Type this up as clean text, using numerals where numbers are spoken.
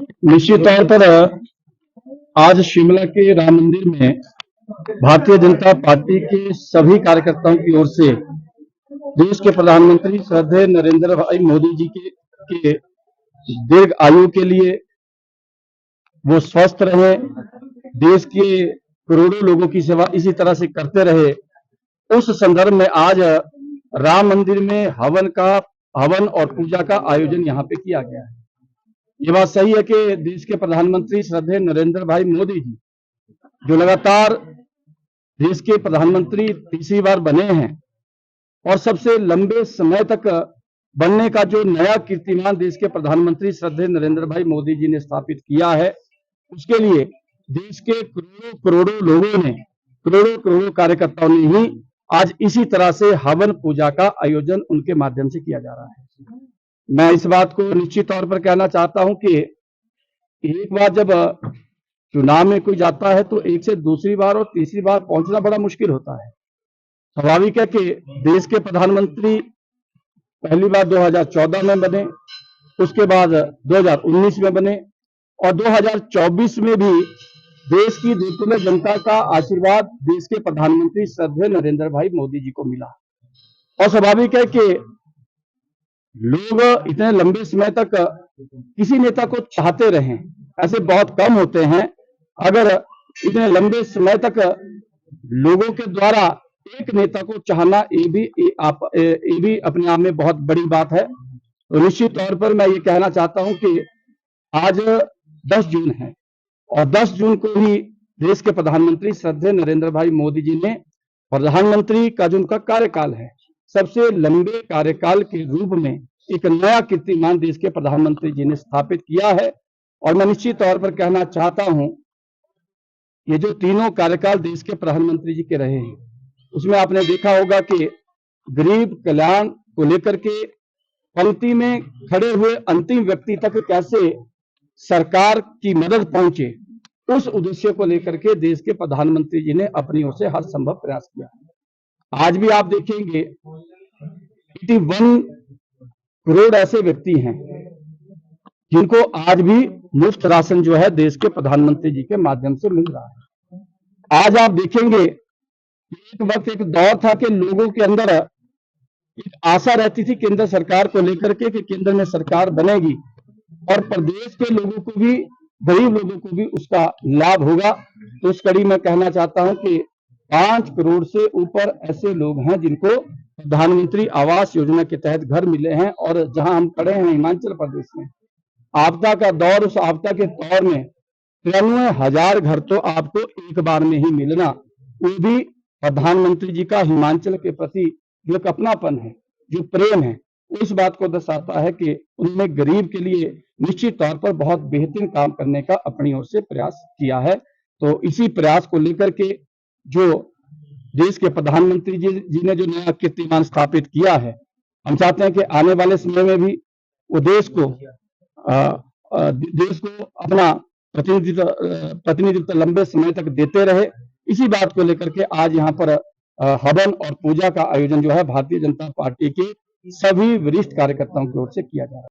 निश्चित तौर पर आज शिमला के राम मंदिर में भारतीय जनता पार्टी के सभी कार्यकर्ताओं की ओर से देश के प्रधानमंत्री श्रद्धेय नरेंद्र भाई मोदी जी के दीर्घ आयु के लिए वो स्वस्थ रहे, देश के करोड़ों लोगों की सेवा इसी तरह से करते रहे, उस संदर्भ में आज राम मंदिर में हवन और पूजा का आयोजन यहाँ पे किया गया है। ये बात सही है कि देश के प्रधानमंत्री श्रद्धेय नरेंद्र भाई मोदी जी जो लगातार देश के प्रधानमंत्री तीसरी बार बने हैं और सबसे लंबे समय तक बनने का जो नया कीर्तिमान देश के प्रधानमंत्री श्रद्धेय नरेंद्र भाई मोदी जी ने स्थापित किया है, उसके लिए देश के करोड़ों करोड़ों लोगों ने, करोड़ों करोड़ों कार्यकर्ताओं ने ही आज इसी तरह से हवन पूजा का आयोजन उनके माध्यम से किया जा रहा है। मैं इस बात को निश्चित तौर पर कहना चाहता हूं कि एक बार जब चुनाव में कोई जाता है तो एक से दूसरी बार और तीसरी बार पहुंचना बड़ा मुश्किल होता है। स्वाभाविक है कि देश के प्रधानमंत्री पहली बार 2014 में बने, उसके बाद 2019 में बने और 2024 में भी देश की दिलकुल जनता का आशीर्वाद देश के प्रधानमंत्री श्रद्धेय नरेंद्र भाई मोदी जी को मिला। और स्वाभाविक है कि लोग इतने लंबे समय तक किसी नेता को चाहते रहे, ऐसे बहुत कम होते हैं। अगर इतने लंबे समय तक लोगों के द्वारा एक नेता को चाहना ये भी अपने आप में बहुत बड़ी बात है। तो निश्चित तौर पर मैं ये कहना चाहता हूं कि आज 10 जून है और 10 जून को ही देश के प्रधानमंत्री श्रद्धेय नरेंद्र भाई मोदी जी ने प्रधानमंत्री का जो उनका कार्यकाल है, सबसे लंबे कार्यकाल के रूप में एक नया कीर्तिमान देश के प्रधानमंत्री जी ने स्थापित किया है। और मैं निश्चित तौर पर कहना चाहता हूं, ये जो तीनों कार्यकाल देश के प्रधानमंत्री जी के रहे हैं, उसमें आपने देखा होगा कि गरीब कल्याण को लेकर के पंक्ति में खड़े हुए अंतिम व्यक्ति तक कैसे सरकार की मदद पहुंचे, उस उद्देश्य को लेकर के देश के प्रधानमंत्री जी ने अपनी ओर से हर संभव प्रयास किया। आज भी आप देखेंगे 81 करोड़ ऐसे व्यक्ति हैं जिनको आज भी मुफ्त राशन जो है देश के प्रधानमंत्री जी के माध्यम से मिल रहा है। आज आप देखेंगे एक वक्त एक दौर था कि लोगों के अंदर एक आशा रहती थी केंद्र सरकार को लेकर के कि केंद्र में सरकार बनेगी और प्रदेश के लोगों को भी, गरीब लोगों को भी उसका लाभ होगा। तो उस कड़ी में कहना चाहता हूं कि 5 करोड़ से ऊपर ऐसे लोग हैं जिनको प्रधानमंत्री आवास योजना के तहत घर मिले हैं। और जहां हम खड़े हैं हिमाचल प्रदेश में, आपदा का दौर, उस आपदा के दौर में 93,000 घर तो आपको एक बार में ही मिलना, वो भी प्रधानमंत्री जी का हिमाचल के प्रति जो एक अपनापन है, जो प्रेम है, इस बात को दर्शाता है कि उन्होंने गरीब के लिए निश्चित तौर पर बहुत बेहतरीन काम करने का अपनी ओर से प्रयास किया है। तो इसी प्रयास को लेकर के जो देश के प्रधानमंत्री जी ने जो नया कीर्तिमान स्थापित किया है, हम चाहते हैं कि आने वाले समय में भी वो देश को अपना प्रतिनिधित्व लंबे समय तक देते रहे। इसी बात को लेकर के आज यहाँ पर हवन और पूजा का आयोजन जो है भारतीय जनता पार्टी के सभी वरिष्ठ कार्यकर्ताओं की ओर से किया जा रहा है।